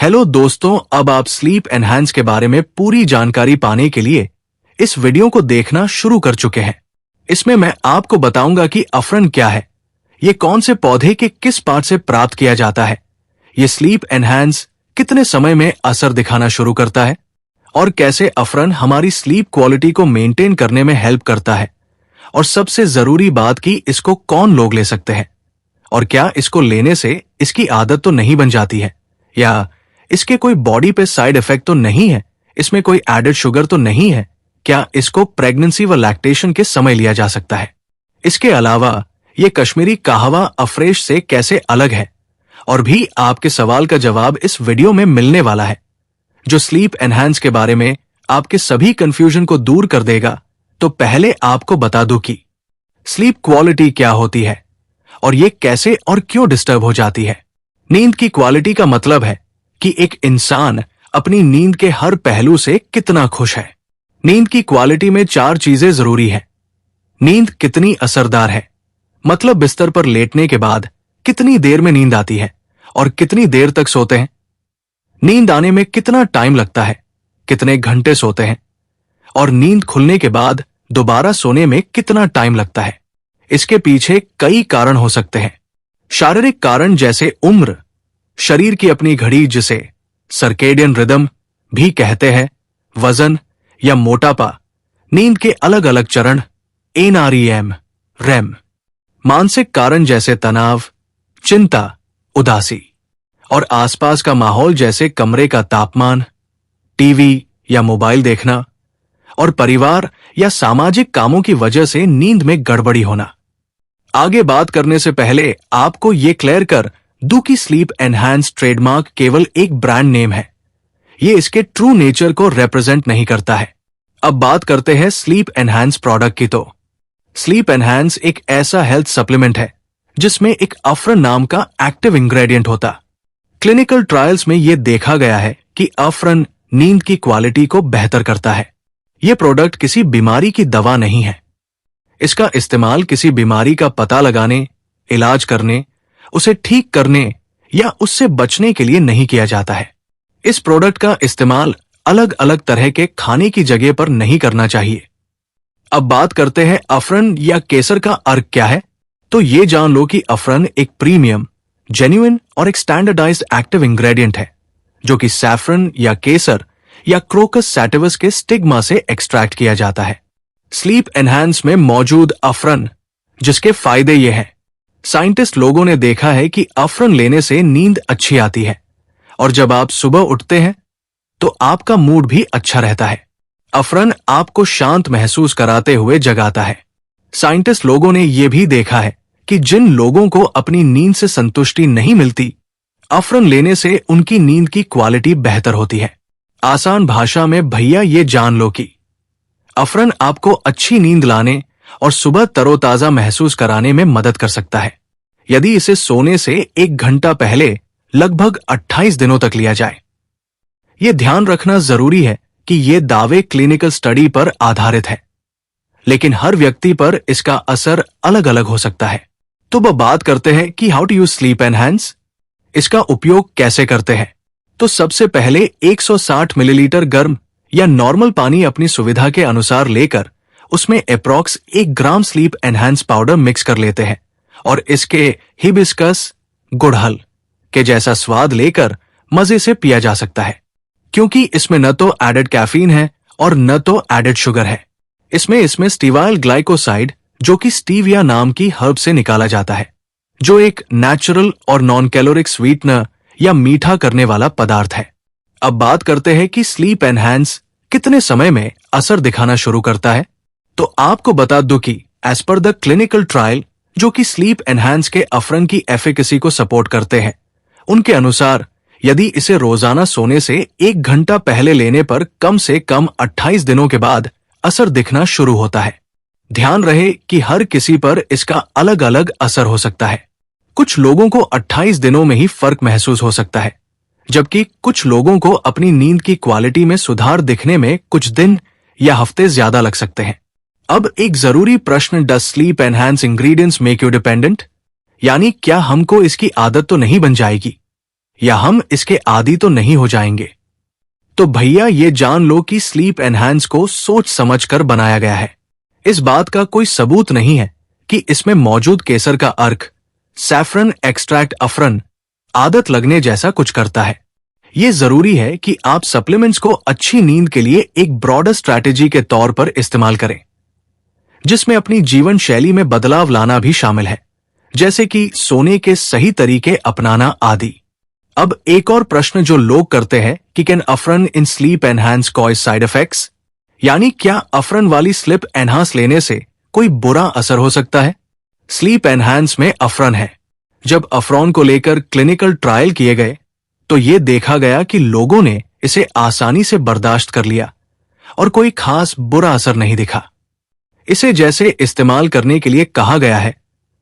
Hello दोस्तों, अब आप स्लीप एनहांस के बारे में पूरी जानकारी पाने के लिए इस वीडियो को देखना शुरू कर चुके हैं। इसमें मैं आपको बताऊंगा कि अफरन क्या है, ये कौन से पौधे के किस पार्ट से प्राप्त किया जाता है, ये स्लीप एनहांस कितने समय में असर दिखाना शुरू करता है और कैसे अफरन हमारी स्लीप क्वालिटी को मेंटेन करने में हेल्प करता है, और सबसे जरूरी बात कि इसको कौन लोग ले सकते हैं और क्या इसको लेने से इसकी आदत तो नहीं बन जाती है या इसके कोई बॉडी पे साइड इफेक्ट तो नहीं है, इसमें कोई एडेड शुगर तो नहीं है, क्या इसको प्रेगनेंसी व लैक्टेशन के समय लिया जा सकता है। इसके अलावा ये कश्मीरी कहवा अफ्रेश से कैसे अलग है, और भी आपके सवाल का जवाब इस वीडियो में मिलने वाला है जो स्लीप एनहांस के बारे में आपके सभी कंफ्यूजन को दूर कर देगा। तो पहले आपको बता दूं कि स्लीप क्वालिटी क्या होती है और ये कैसे और क्यों डिस्टर्ब हो जाती है। नींद की क्वालिटी का मतलब है कि एक इंसान अपनी नींद के हर पहलू से कितना खुश है। नींद की क्वालिटी में 4 चीजें जरूरी है। नींद कितनी असरदार है, मतलब बिस्तर पर लेटने के बाद कितनी देर में नींद आती है और कितनी देर तक सोते हैं। नींद आने में कितना टाइम लगता है, कितने घंटे सोते हैं, और नींद खुलने के बाद दोबारा सोने में कितना टाइम लगता है। इसके पीछे कई कारण हो सकते हैं। शारीरिक कारण जैसे उम्र, शरीर की अपनी घड़ी जिसे सर्केडियन रिदम भी कहते हैं, वजन या मोटापा, नींद के अलग अलग चरण NREM, REM। मानसिक कारण जैसे तनाव, चिंता, उदासी, और आसपास का माहौल जैसे कमरे का तापमान, टीवी या मोबाइल देखना, और परिवार या सामाजिक कामों की वजह से नींद में गड़बड़ी होना। आगे बात करने से पहले आपको ये क्लियर कर दूं कि स्लीप एनहांस ट्रेडमार्क केवल एक ब्रांड नेम है, ये इसके ट्रू नेचर को रिप्रेजेंट नहीं करता है। अब बात करते हैं स्लीप एनहांस प्रोडक्ट की। तो स्लीप एनहांस एक ऐसा हेल्थ सप्लीमेंट है जिसमें एक अफरन नाम का एक्टिव इंग्रेडिएंट होता। क्लिनिकल ट्रायल्स में यह देखा गया है कि अफरन नींद की क्वालिटी को बेहतर करता है। यह प्रोडक्ट किसी बीमारी की दवा नहीं है। इसका इस्तेमाल किसी बीमारी का पता लगाने, इलाज करने, उसे ठीक करने या उससे बचने के लिए नहीं किया जाता है। इस प्रोडक्ट का इस्तेमाल अलग अलग तरह के खाने की जगह पर नहीं करना चाहिए। अब बात करते हैं अफरन या केसर का अर्क क्या है। तो ये जान लो कि अफरन एक प्रीमियम, जेन्युइन और एक स्टैंडर्डाइज्ड एक्टिव इंग्रेडिएंट है जो कि सैफरन या केसर या क्रोकस सैटिवस के स्टिग्मा से एक्सट्रैक्ट किया जाता है। स्लीप एनहांस में मौजूद अफरन, जिसके फायदे ये हैं। साइंटिस्ट लोगों ने देखा है कि अफरन लेने से नींद अच्छी आती है और जब आप सुबह उठते हैं तो आपका मूड भी अच्छा रहता है। अफरन आपको शांत महसूस कराते हुए जगाता है। साइंटिस्ट लोगों ने यह भी देखा है कि जिन लोगों को अपनी नींद से संतुष्टि नहीं मिलती, अफरन लेने से उनकी नींद की क्वालिटी बेहतर होती है। आसान भाषा में भैया ये जान लो कि अफरन आपको अच्छी नींद लाने और सुबह तरोताजा महसूस कराने में मदद कर सकता है यदि इसे सोने से 1 घंटा पहले लगभग 28 दिनों तक लिया जाए। यह ध्यान रखना जरूरी है कि ये दावे क्लिनिकल स्टडी पर आधारित है, लेकिन हर व्यक्ति पर इसका असर अलग अलग हो सकता है। तो अब बात करते हैं कि how to use sleep enhance. इसका उपयोग कैसे करते हैं। तो सबसे पहले 160 मिलीलीटर गर्म या नॉर्मल पानी अपनी सुविधा के अनुसार लेकर उसमें अप्रॉक्स 1 ग्राम स्लीप एनहांस पाउडर मिक्स कर लेते हैं और इसके हिबिस्कस, गुड़हल के जैसा स्वाद लेकर मजे से पिया जा सकता है, क्योंकि इसमें न तो एडेड कैफीन है और न तो एडेड शुगर है। इसमें स्टीवाइल ग्लाइकोसाइड, जो कि स्टीविया नाम की हर्ब से निकाला जाता है, जो एक नेचुरल और नॉन कैलोरिक स्वीटनर या मीठा करने वाला पदार्थ है। अब बात करते हैं कि स्लीप एनहांस कितने समय में असर दिखाना शुरू करता है। तो आपको बता दूं कि as per the clinical trial, जो कि स्लीप एनहांस के अफरन की एफिकेसी को सपोर्ट करते हैं, उनके अनुसार यदि इसे रोजाना सोने से 1 घंटा पहले लेने पर कम से कम 28 दिनों के बाद असर दिखना शुरू होता है। ध्यान रहे कि हर किसी पर इसका अलग अलग असर हो सकता है। कुछ लोगों को 28 दिनों में ही फर्क महसूस हो सकता है, जबकि कुछ लोगों को अपनी नींद की क्वालिटी में सुधार दिखने में कुछ दिन या हफ्ते ज्यादा लग सकते हैं। अब एक जरूरी प्रश्न, does sleep enhance ingredients make you dependent, यानी क्या हमको इसकी आदत तो नहीं बन जाएगी या हम इसके आदी तो नहीं हो जाएंगे? तो भैया ये जान लो कि स्लीप एनहांस को सोच समझकर बनाया गया है। इस बात का कोई सबूत नहीं है कि इसमें मौजूद केसर का अर्क सैफरन एक्सट्रैक्ट अफरन आदत लगने जैसा कुछ करता है। ये जरूरी है कि आप सप्लीमेंट्स को अच्छी नींद के लिए एक ब्रॉडर स्ट्रैटेजी के तौर पर इस्तेमाल करें, जिसमें अपनी जीवन शैली में बदलाव लाना भी शामिल है, जैसे कि सोने के सही तरीके अपनाना आदि। अब एक और प्रश्न जो लोग करते हैं कि कैन अफरन in sleep enhance cause side effects, यानी क्या अफरन वाली स्लीप एनहांस लेने से कोई बुरा असर हो सकता है? स्लीप एनहांस में अफरन है। जब अफरॉन को लेकर क्लिनिकल ट्रायल किए गए तो यह देखा गया कि लोगों ने इसे आसानी से बर्दाश्त कर लिया और कोई खास बुरा असर नहीं दिखा। इसे जैसे इस्तेमाल करने के लिए कहा गया है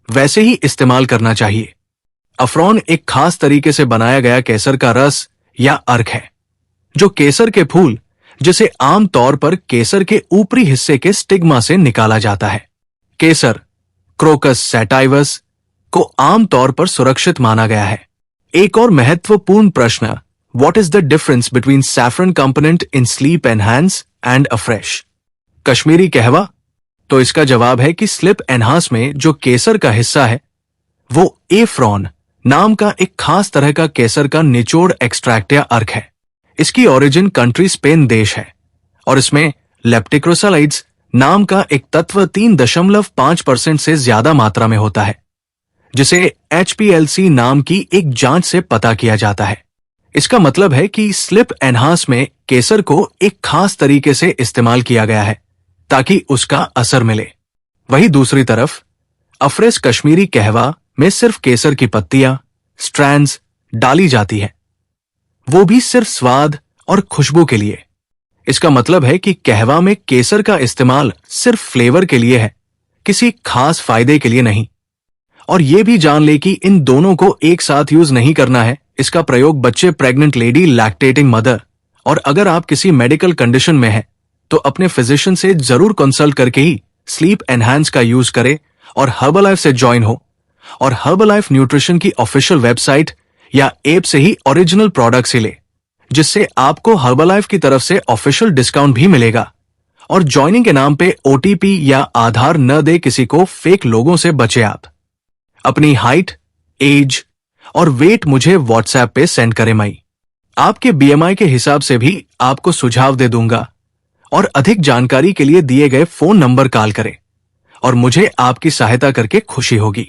वैसे ही इस्तेमाल करना चाहिए। अफरॉन एक खास तरीके से बनाया गया केसर का रस या अर्क है, जो केसर के फूल, जिसे आमतौर पर केसर के ऊपरी हिस्से के स्टिग्मा से निकाला जाता है, केसर क्रोकस सैटाइवस, को आमतौर पर सुरक्षित माना गया है। एक और महत्वपूर्ण प्रश्न, what is the difference between saffron component in sleep enhance and afresh, Kashmiri कहवा? तो इसका जवाब है कि स्लीप एनहांस में जो केसर का हिस्सा है वो एफ्रॉन नाम का एक खास तरह का केसर का निचोड़ एक्सट्रैक्ट या अर्क है। इसकी ओरिजिन कंट्री स्पेन देश है और इसमें लेप्टिक्रोसालाइड्स नाम का एक तत्व 3.5% से ज्यादा मात्रा में होता है, जिसे HPLC नाम की एक जांच से पता किया जाता है। इसका मतलब है कि स्लीप एनहांस में केसर को एक खास तरीके से इस्तेमाल किया गया है ताकि उसका असर मिले। वहीं दूसरी तरफ अफ्रेश कश्मीरी कहवा में सिर्फ केसर की पत्तियां, स्ट्रैंड्स डाली जाती है, वो भी सिर्फ स्वाद और खुशबू के लिए। इसका मतलब है कि कहवा में केसर का इस्तेमाल सिर्फ फ्लेवर के लिए है, किसी खास फायदे के लिए नहीं। और ये भी जान ले कि इन दोनों को एक साथ यूज नहीं करना है। इसका प्रयोग बच्चे, प्रेग्नेंट लेडी, लैक्टेटिंग मदर और अगर आप किसी मेडिकल कंडीशन में हैं तो अपने फिजिशियन से जरूर कंसल्ट करके ही स्लीप एनहांस का यूज करें और हर्बलाइफ से ज्वाइन हो और हर्बलाइफ न्यूट्रिशन की ऑफिशियल वेबसाइट या ऐप से ही ओरिजिनल प्रोडक्ट्स ही ले, जिससे आपको हर्बलाइफ की तरफ से ऑफिशियल डिस्काउंट भी मिलेगा। और ज्वाइनिंग के नाम पे OTP या आधार न दे किसी को, फेक लोगों से बचे आप। अपनी हाइट, एज और वेट मुझे व्हाट्सएप पे सेंड करें। मैं आपके BMI के हिसाब से भी आपको सुझाव दे दूंगा और अधिक जानकारी के लिए दिए गए फोन नंबर कॉल करें और मुझे आपकी सहायता करके खुशी होगी।